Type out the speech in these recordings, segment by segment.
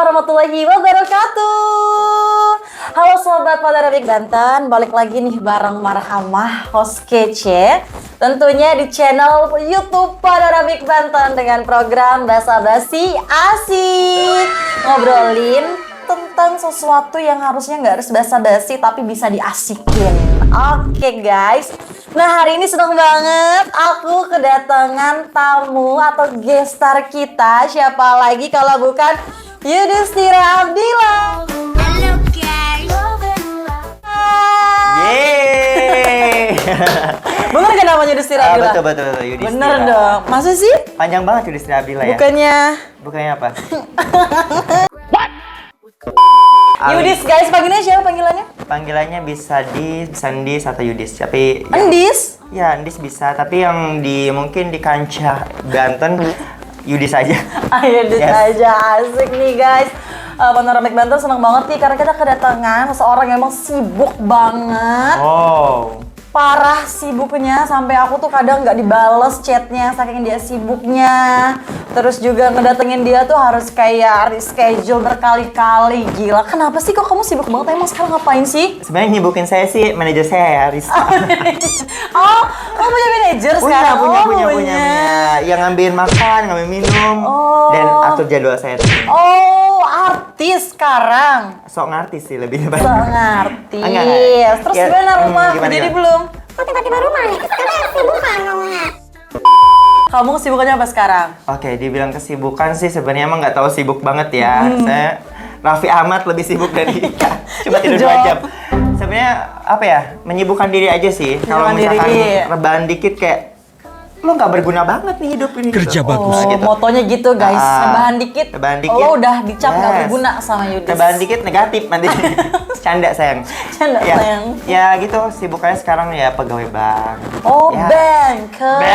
warahmatullahi wabarakatuh. Halo sobat Panoramik Banten, balik lagi nih bareng Marhamah, host kece. Tentunya di channel YouTube Panoramik Banten dengan program Basa Basi Asik. Ngobrolin tentang sesuatu yang harusnya nggak harus basa-basi tapi bisa diasikin. Oke guys. Nah hari ini senang banget aku kedatangan tamu atau guest star kita. Siapa lagi kalau bukan Yudhistira Abdillah. Halo guys. Yeay. Bener kan namanya Yudhistira Abdillah? Betul Yudhistira. Bener dong. Masa sih? Panjang banget Yudhistira Abdillah ya? Bukannya apa? Yudhis guys, panggilannya siapa panggilannya? Panggilannya bisa Andis atau Yudhis, tapi Andis? Ya Andis bisa, tapi yang mungkin di kancah Banten Yudhis aja. Yudhis aja, asik nih guys. Panoramik Banten seneng banget nih karena kita kedatangan seseorang yang emang sibuk banget. Oh. Parah sibuknya, sampai aku tuh kadang nggak dibales chatnya saking dia sibuknya. Terus juga ngedatengin dia tuh harus kayak reschedule berkali-kali. Gila, kenapa sih kok kamu sibuk banget? Emang sekarang ngapain sih? Sebenarnya nyibukin saya sih manajer saya ya, Rista. Oh, kamu punya manajer sekarang? Punya. Yang ngambilin makan, ngambil minum, dan atur jadwal saya. Oh, artis sekarang? Sok ngartis sih lebih banyak. Sok ngartis. Enggak. Terus gimana rumah? Jadi belum? Kok tiba-tiba rumah nih? Sekarang kesibukan ngomongnya. Kamu kesibukannya apa sekarang? Oke, dibilang kesibukan sih sebenarnya emang nggak tahu sibuk banget ya. Saya Raffi Ahmad lebih sibuk dari Ika. Cuma tidur 2 jam. Sebenarnya apa ya? Menyibukkan diri aja sih. Kalau misalkan rebahan dikit kayak lo nggak berguna banget nih hidup ini. Kerja gitu. bagus. Gitu. Motonya gitu guys. Rebahan dikit. Lo udah dicap nggak berguna sama Yudhis. Rebahan dikit negatif nanti. Canda sayang. Sayang. Ya gitu, sibukannya sekarang ya pegawai bank. Oh, ya. Bankers.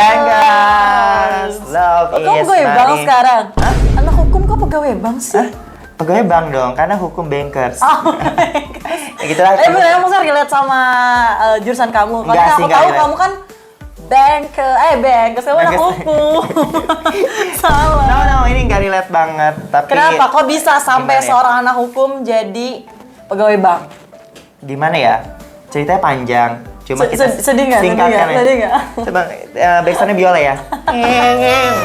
Love Kamu is pegawai bank money. sekarang? Hah? Anak hukum kok pegawai bank sih? Pegawai bank dong, karena hukum bankers. Oh, Ya gitu lah. bener, kamu sih relate sama jurusan kamu. Karena aku tahu kamu kan bankers, kamu anak hukum. Salah. No, ini nggak relate banget. Tapi Kenapa? Kok bisa sampai gimana ya? seorang anak hukum jadi pegawai bank? Gimana ya? Ceritanya panjang. Cuma kita Sedih nggak? singkatkan ya. Sedih nggak? Coba backsoundnya biola ya.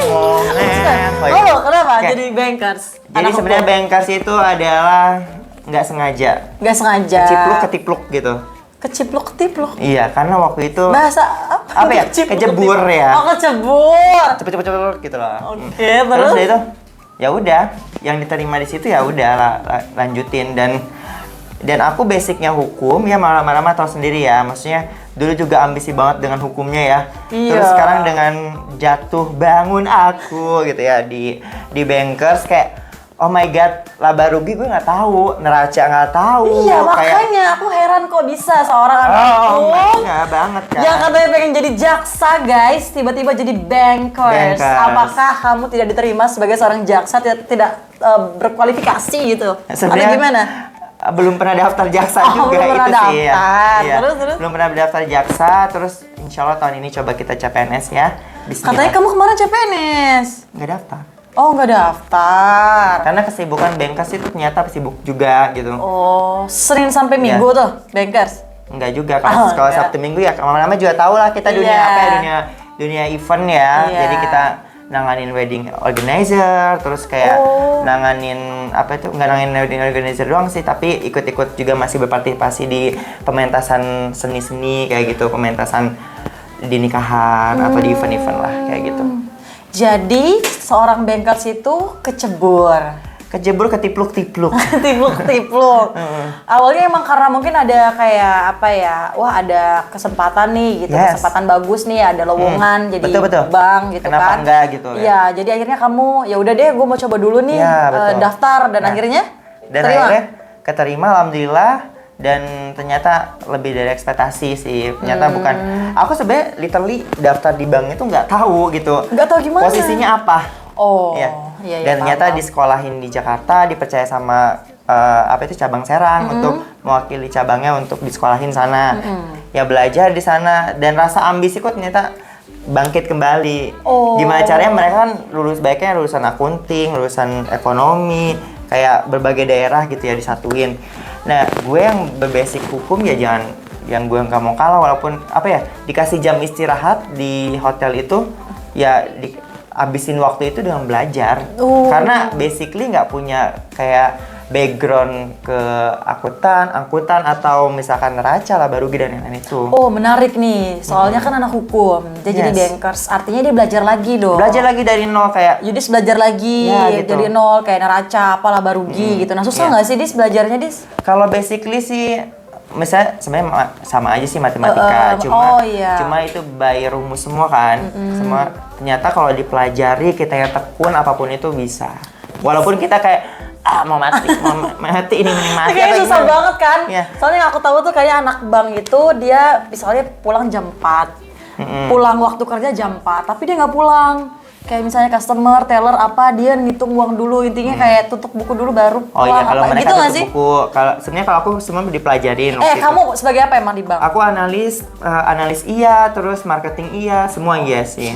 Oh, kenapa Oke. jadi bankers? Jadi Anak sebenarnya hukum. bankers itu adalah nggak sengaja. Nggak sengaja. Ketipluk gitu. Kecipluk-ketipluk. Iya, karena waktu itu Bahasa apa ya? Kejebur ya. Oh, kecebur. Cepet gitu loh. Oke, Terus terus? dari itu ya udah, yang diterima di situ ya udah lanjutin dan aku basicnya hukum ya, malam-malam tahu sendiri ya, maksudnya dulu juga ambisi banget dengan hukumnya ya. Iya. Terus sekarang dengan jatuh bangun aku gitu ya di bankers kayak oh my god, laba rugi gue nggak tahu, neraca nggak tahu. Iya, makanya aku heran kok bisa seorang anak hukum nggak banget kan. yang katanya pengen jadi jaksa guys, tiba-tiba jadi bankers. Apakah kamu tidak diterima sebagai seorang jaksa, tidak berkualifikasi gitu? Sebenarnya Atau gimana? Belum pernah daftar jaksa juga belum pernah itu sih ya. daftar. Iya. Terus? Belum pernah daftar jaksa, terus insya Allah tahun ini coba kita CPNS ya. Bismillah. Katanya kamu kemarin CPNS. Nggak daftar. Oh, nggak daftar. Karena kesibukan bankers itu ternyata sibuk juga gitu. Oh, Senin sampai Minggu tuh bankers. Enggak juga, kalau enggak. Sabtu Minggu ya lama-lama juga tahu lah kita dunia Iya. apa ya, dunia event ya. Iya. Jadi kita nanganin wedding organizer, terus kayak nanganin apa itu, nggak nanganin wedding organizer doang sih, tapi ikut-ikut juga masih berpartisipasi di pementasan seni-seni kayak gitu, pementasan di nikahan atau di event-event lah kayak gitu. Jadi seorang bankers itu kecebur. Ketipluk-tipluk. Tipluk-tipluk. Awalnya emang karena mungkin ada kayak apa ya, wah ada kesempatan nih gitu, Yes. kesempatan bagus nih, ada lowongan jadi Betul. bank gitu. Kenapa kan. enggak gitu ya? Iya, jadi akhirnya kamu ya udah deh, gue mau coba dulu nih Iya, betul. daftar dan Nah, akhirnya Dan terima. akhirnya keterima alhamdulillah, dan ternyata lebih dari ekspektasi sih. Ternyata bukan, aku sebenarnya literally daftar di bank itu nggak tahu gitu. Nggak tahu gimana. Posisinya apa? Oh, Iya. iya, Dan ternyata paham. disekolahin di Jakarta, dipercaya sama apa itu cabang Serang untuk mewakili cabangnya untuk disekolahin sana. Ya belajar di sana, dan rasa ambisiku ternyata bangkit kembali. Oh. Gimana caranya mereka kan baiknya lulusan akunting, lulusan ekonomi, kayak berbagai daerah gitu ya disatuin. Nah, gue yang berbasic hukum ya jangan, yang gue nggak mau kalah walaupun apa ya dikasih jam istirahat di hotel itu ya abisin waktu itu dengan belajar. Karena basically nggak punya kayak background ke angkutan atau misalkan neraca lah baru dan lain-lain itu. Oh, menarik nih. Soalnya kan anak hukum. Dia jadi bankers. Artinya dia belajar lagi dong. Belajar lagi dari nol kayak Yudis belajar lagi gitu. dari nol kayak neraca apalah barugi gitu. Nah, susah nggak sih Dis belajarnya Dis? Kalau basically sih misalnya sebenarnya sama aja sih matematika, cuma itu by rumus semua kan. Semua ternyata kalau dipelajari kita yang tekun apapun itu bisa. Walaupun kita kayak mau mati ini mending mati. Kayaknya susah banget kan? Iya. Soalnya yang aku tahu tuh kayak anak bank itu dia misalnya pulang jam 4. Pulang waktu kerja jam 4, tapi dia nggak pulang. Kayak misalnya customer, teller apa, dia ngitung uang dulu, intinya kayak tutup buku dulu baru pulang. Oh iya, kalau mereka gitu nggak tutup sih? buku, sebenarnya kalau aku semua dipelajarin. Kamu sebagai apa emang di bank? Aku analis iya, terus marketing iya, semua iya sih.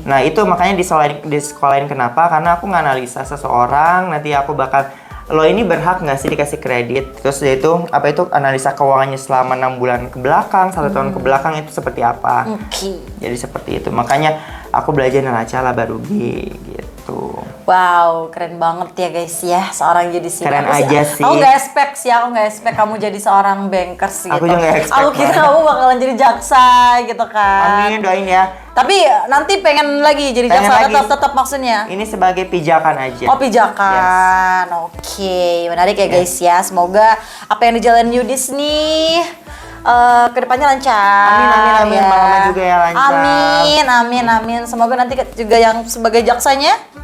Nah itu makanya disekolahin kenapa? Karena aku nganalisa seseorang, nanti aku bakal lo ini berhak nggak sih dikasih kredit? Terus dia itu apa itu analisa keuangannya selama 6 bulan ke belakang, 1 tahun ke belakang itu seperti apa? Jadi seperti itu. Makanya aku belajar neraca laba rugi gitu. Wow, keren banget ya guys ya, seorang Yudis. Keren aja sih. Aku nggak expect kamu jadi seorang bankers gitu. Aku juga nggak expect. Aku kira kamu bakalan jadi jaksa gitu kan. Amin, doain ya. Tapi nanti pengen lagi jadi jaksa, tetap maksudnya. Ini sebagai pijakan aja. Oh, pijakan. Oke, menarik ya guys ya. Semoga apa yang dijalanin Yudis nih kedepannya lancar. Amin. Malamnya juga ya lancar. Amin. Semoga nanti juga yang sebagai jaksanya.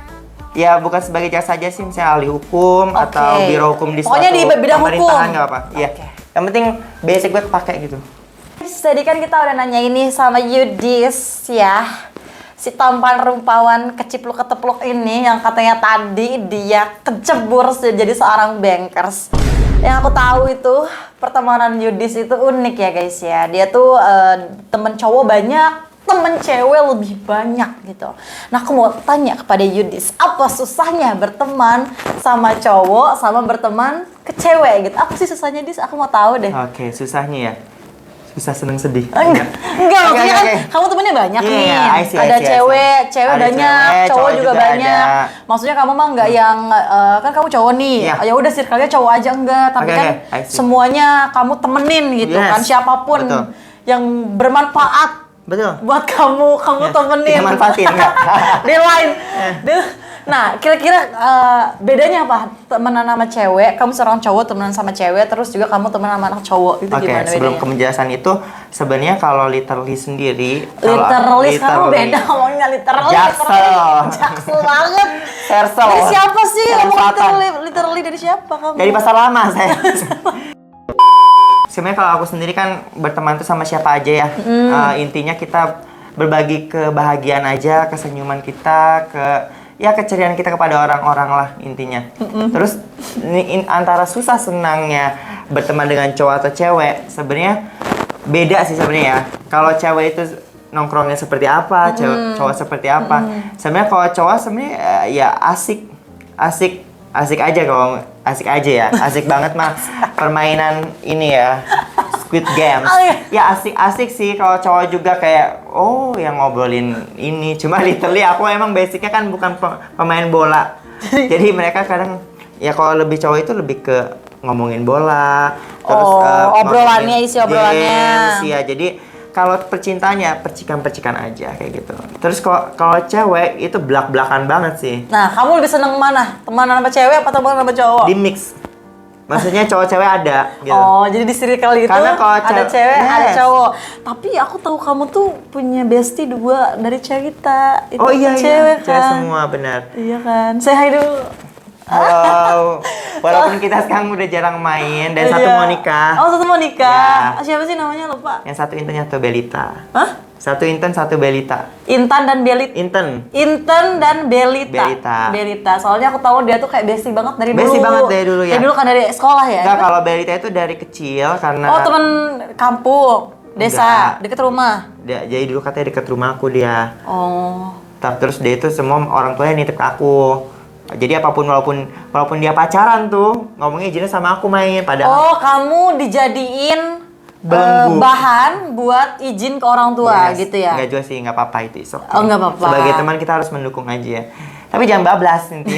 Ya bukan sebagai jaksa aja sih, misalnya ahli hukum atau biro hukum di pokoknya suatu di bidang pemerintahan hukum. nggak apa. Iya. Yang penting basic buat pakai gitu. Tadi kan kita udah nanya ini sama Yudis ya, si tampan rumpawan kecipluk ketepluk ini yang katanya tadi dia kecebur jadi seorang bankers. Yang aku tahu itu pertemanan Yudis itu unik ya guys ya. Dia tuh temen cowok banyak, temen cewek lebih banyak gitu. Nah aku mau tanya kepada Yudis, apa susahnya berteman sama cowok sama berteman ke cewek gitu? Apa sih susahnya Dis? Aku mau tahu deh. Oke, susahnya ya. Susah seneng sedih. Enggak, maksudnya kan kamu temennya banyak nih. Ada cewek banyak, cowok juga banyak. Maksudnya kamu mah nggak yang kan kamu cowok nih. Ya udah circle-nya cowok aja enggak, tapi kan semuanya kamu temenin gitu kan, siapapun yang bermanfaat. Betul. Buat kamu temenin. Kita manfaatin enggak? Dia lain. Nah, kira-kira bedanya apa? Temenan sama cewek, kamu seorang cowok temenan sama cewek, terus juga kamu temenan sama anak cowok. Itu gimana bedanya? Sebelum penjelasan itu, sebenarnya kalau literally sendiri, literally kamu beda ngomongnya literally. Jaksel banget. Hersel. Dari siapa sih? Ngomong literally dari siapa kamu? Dari pasar lama saya. Sebenarnya kalau aku sendiri kan berteman tuh sama siapa aja ya. Intinya kita berbagi kebahagiaan aja, kesenyuman kita, keceriaan kita kepada orang-orang lah intinya. Terus antara susah senangnya berteman dengan cowok atau cewek sebenarnya beda sih sebenarnya ya. Kalau cewek itu nongkrongnya seperti apa, cowok seperti apa. Sebenarnya kalau cowok sebenarnya ya asik aja kalau asik aja ya. Asik banget mah permainan ini ya. Squid Games. Ya asik sih kalau cowok juga kayak yang ngobrolin ini. Cuma literally aku emang basicnya kan bukan pemain bola. Jadi mereka kadang ya kalau lebih cowok itu lebih ke ngomongin bola, terus obrolannya, isi obrolannya. Ya jadi kalau percintaannya percikan-percikan aja kayak gitu. Terus kalau cewek itu belak-belakan banget sih. Nah, kamu lebih seneng mana? Temenan sama cewek apa temenan sama cowok? Di mix. Maksudnya cowok-cewek ada gitu. Oh, jadi di circle itu karena kalau ada cewek, ada cowok. Tapi aku tahu kamu tuh punya bestie 2 dari cerita. Itu cewek kan? Cewek semua, benar. Iya kan? Say hi dulu. Wow. Walaupun kita sekarang udah jarang main dan satu mau nikah. Oh, satu mau nikah. Siapa sih namanya? Lupa. Yang satu Intan, satu Belita. Hah? Satu Intan, satu Belita. Intan dan Belita. Intan dan Belita. Belita. Soalnya aku tahu dia tuh kayak bestie banget dari dulu. Bestie banget dari dulu ya. Dari dulu kan dari sekolah ya? Enggak, kalau Belita itu dari kecil karena Oh, teman kampung, desa, deket rumah. Jadi dulu katanya deket rumahku dia. Oh. Terus dia itu semua orang tuanya nitip ke aku. Jadi apapun walaupun dia pacaran tuh ngomongnya izinnya sama aku main padahal Oh, kamu dijadiin belenggu. bahan buat izin ke orang tua Yes, gitu ya? Nggak juga sih, nggak apa-apa itu. Oh, nggak apa-apa. Sebagai teman kita harus mendukung aja ya. Tapi jangan bablas nanti.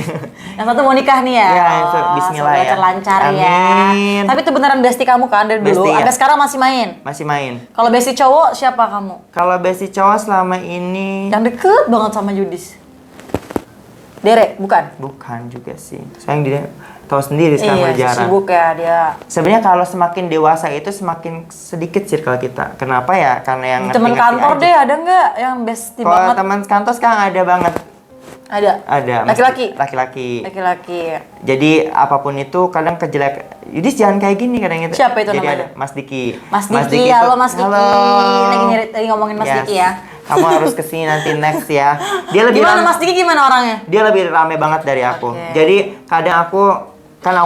Yang satu mau nikah nih ya? Ya, itu bismillah semoga ya. lancar ya. Amin. Tapi itu beneran bestie kamu kan dari dulu? Bestie, ya. Sampai sekarang masih main? Masih main. Kalau bestie cowok siapa kamu? Kalau bestie cowok selama ini Yang deket banget sama Yudis? Derek, bukan? bukan juga sih. Sayang dia tahu sendiri sekarang Iya, berjarak. sibuk ya dia. Sebenarnya kalau semakin dewasa itu semakin sedikit circle kita. Kenapa ya? Karena yang Temen ngerti-ngerti kantor aja. deh, ada nggak yang bestie Kalau banget? teman kantor sekarang ada banget. Ada? Ada. Laki-laki? Laki-laki. Laki-laki. Jadi apapun itu kadang kejelek. Yudis jangan kayak gini kadang itu. Siapa itu Jadi namanya? ada Mas Diki. Mas Diki, halo tuh- Mas Diki. Halo. Lagi ngomongin Mas Yes. Diki ya. Kamu harus kesini nanti next ya. Dia lebih Gimana rame- Mas Diki gimana orangnya? Dia lebih rame banget dari aku. Oke. Jadi kadang aku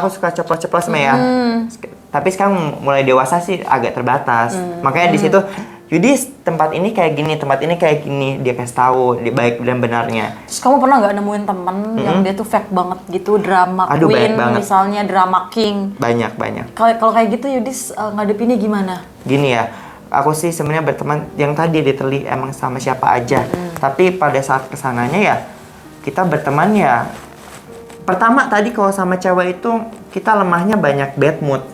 suka ceplos-ceplos sama ya. Tapi sekarang mulai dewasa sih agak terbatas. Makanya di situ Yudis tempat ini kayak gini, tempat ini kayak gini, dia kasih tahu di baik dan benarnya. Terus kamu pernah nggak nemuin temen yang dia tuh fake banget gitu, drama Aduh, queen banyak banget. misalnya, drama king. Banyak. Kalau kayak gitu Yudis ngadepinnya gimana? Gini ya, aku sih sebenarnya berteman yang tadi literally emang sama siapa aja. Tapi pada saat kesananya ya kita berteman ya. Pertama tadi kalau sama cewek itu kita lemahnya banyak bad mood.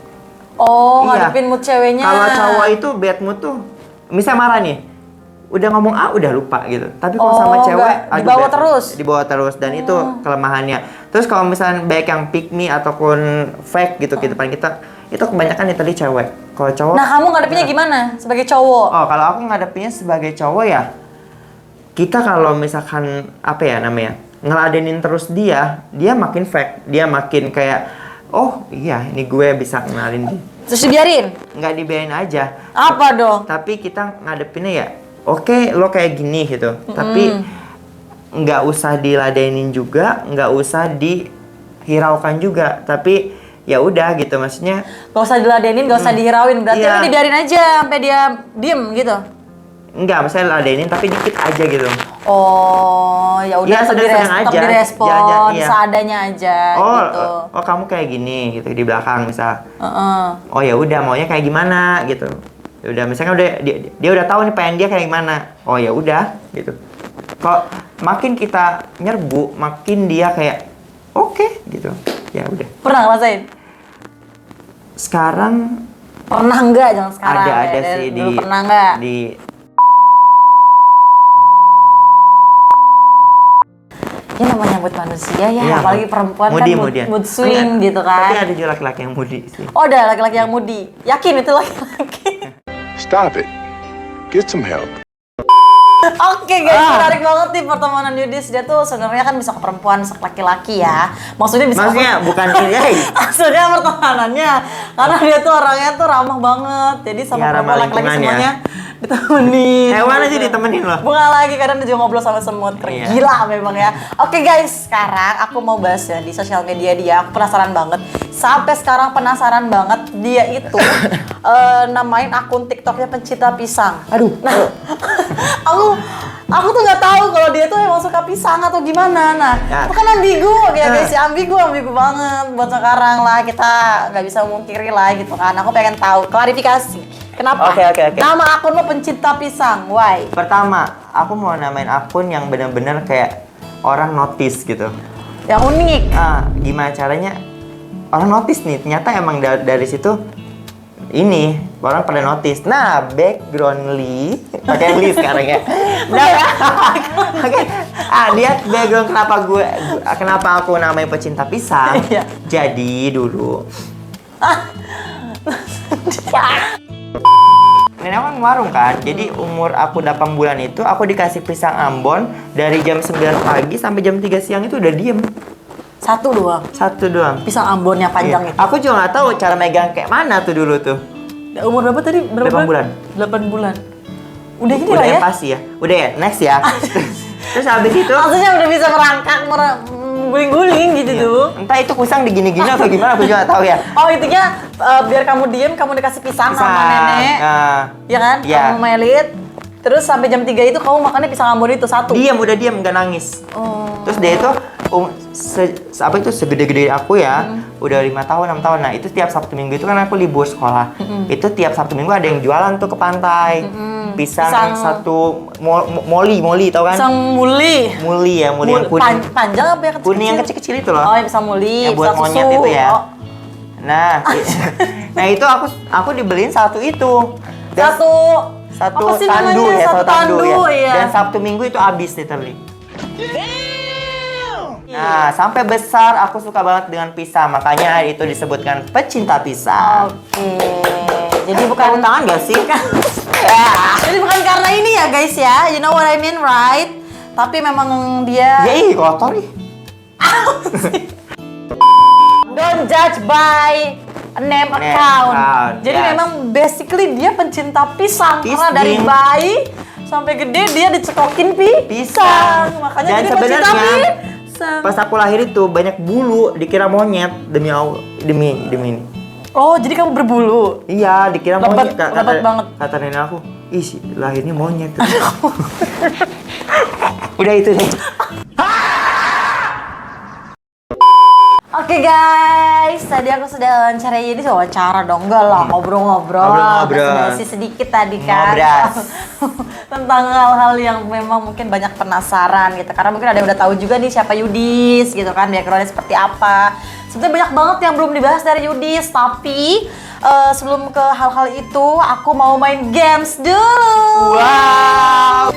Oh, Iya. ngadepin mood ceweknya. Kalau cowok itu bad mood tuh, misalnya marah nih, udah ngomong A udah lupa gitu. Tapi kalau Oh, sama cewek, nggak, aduh, dibawa bad mood. terus? Dibawa terus dan itu kelemahannya. Terus kalau misalnya baik yang pick me ataupun fake gitu ke depan kita, itu kebanyakan yang tadi cewek. Kalau cowok, Nah, kamu ngadepinnya gimana sebagai cowok? oh kalau aku ngadepinnya sebagai cowok ya, kita kalau misalkan apa ya namanya, ngeladenin terus dia makin fake, dia makin kayak, oh iya ini gue bisa ngenalin dia. Terus dibiarin? Nggak dibiarin aja. Apa dong? Tapi kita ngadepinnya ya, oke lo kayak gini gitu. Tapi nggak usah diladenin juga, nggak usah dihiraukan juga. Tapi ya udah gitu maksudnya. Gak usah diladenin, gak usah dihirauin. Berarti Iya. lu dibiarin aja sampai dia diem gitu. Nggak, misalnya ladenin tapi dikit aja gitu. Oh, ya udah Iya, tetap sedang-sedang tetap aja. direspon Jangan, iya. seadanya aja Oh, gitu. oh kamu kayak gini gitu di belakang misal. Heeh. Oh ya udah maunya kayak gimana gitu. Ya udah misalnya udah dia udah tahu nih pengen dia kayak gimana. Oh ya udah gitu. Kok makin kita nyerbu, makin dia kayak oke gitu. Ya udah. Pernah ngerasain? Sekarang Pernah enggak? Jangan sekarang. ya. ada Dari sih dulu pernah enggak? di Ya namanya buat manusia ya, Iya, apalagi perempuan moody, kan moody. mood swing Enggak, gitu Tapi kan. ada juga laki-laki yang moody sih. Oh, ada laki-laki yang moody. Yakin itu laki-laki? Stop it. Get some help. Oke guys, menarik banget nih pertemanan Yudis. Dia tuh sebenarnya kan bisa ke perempuan, bisa ke laki-laki ya. Maksudnya bisa Maksudnya bukan ini, hey. maksudnya pertemanannya. Karena dia tuh orangnya tuh ramah banget. Jadi sama Ya, ramah perempuan laki-laki lingkungan ya. semuanya ditemenin. Hewan aja gitu. ditemenin loh. Bukan lagi, kadang dia juga ngobrol sama semut. Iya. Gila memang ya. Oke guys, sekarang aku mau bahas ya di sosial media dia. Aku penasaran banget. Sampai sekarang penasaran banget dia itu namain akun TikToknya pencinta pisang. Aduh. Nah, aku tuh nggak tahu kalau dia tuh emang suka pisang atau gimana. Nah, Ya. itu kan ambigu ya guys, ya ambigu banget buat sekarang lah, kita nggak bisa mungkiri lah gitu kan. Aku pengen tahu klarifikasi. Kenapa? Oke. Nama akun lo pencinta pisang, why? Pertama, aku mau namain akun yang bener-bener kayak orang notice gitu. Yang unik. Gimana caranya orang notice nih, ternyata emang dari situ ini orang pada notice. Nah, background Lee, pakai Lee sekarang ya. Nah, oke. Lihat background kenapa aku namanya pecinta pisang. Iya. Jadi dulu nenek kan warung kan, jadi umur aku 8 bulan itu aku dikasih pisang Ambon dari jam 9 pagi sampai jam 3 siang itu udah diem. Satu doang. Satu doang. Pisang Ambon yang panjang Iya. itu. Aku juga nggak tahu cara megang kayak mana tuh dulu tuh. Umur berapa tadi? Berapa 8 bulan. 8 bulan. Udah gini Udah lah ya. pasti ya. Udah ya, next ya. Terus habis itu Maksudnya udah bisa merangkak, guling-guling gitu tuh. entah itu pisang digini-gini atau gimana aku juga nggak tahu ya. Oh, intinya biar kamu diem, kamu dikasih pisang sama nenek. Ya kan? Iya. Kamu melit. Terus sampai jam 3 itu kamu makannya pisang Ambon itu satu. Diam, udah diam, nggak nangis. Oh. Terus dia itu apa itu segede-gede aku ya, udah 5 tahun, 6 tahun. Nah itu tiap Sabtu Minggu itu kan aku libur sekolah. Itu tiap Sabtu Minggu ada yang jualan tuh ke pantai. Pisang satu moli tau kan? Pisang muli. Muli ya, muli yang kuning. Panjang apa yang kecil? Kuning yang kecil-kecil itu loh. Oh, yang pisang muli, Yang buat pisang monyet susu. itu ya. Oh. Nah, nah itu aku dibeliin satu itu. Dan satu apa sih tandu namanya? ya, Satu tandu, ya. iya. Dan Sabtu Minggu itu habis literally. Nah, sampai besar aku suka banget dengan pisang, makanya itu disebutkan pecinta pisang. Oke. Jadi bukan Tangan gak sih? Jadi bukan karena ini ya guys ya, you know what I mean, right? Tapi memang dia Ya kotor ih. don't judge by name account. Jadi yes. memang basically dia pencinta pisang karena Pisang. dari bayi sampai gede dia dicekokin pisang. Makanya Dan jadi pencinta sebenarnya pisang. pas aku lahir itu banyak bulu, dikira monyet demi ini. Oh, jadi kamu berbulu. Iya, dikira Lebat- monyet. lebat banget. Kata nenek aku, ih lahirnya monyet. Udah itu deh. Oke guys, tadi aku sudah wawancara ini wawancara dong, enggak lah, ngobrol-ngobrol. Ngobrol-ngobrol. Basa-basi sedikit tadi kan. Ngobras. Tentang hal-hal yang memang mungkin banyak penasaran gitu. Karena mungkin ada yang udah tahu juga nih siapa Yudis gitu kan, backgroundnya seperti apa. Sebenarnya banyak banget yang belum dibahas dari Yudis, tapi sebelum ke hal-hal itu aku mau main games dulu. Wow.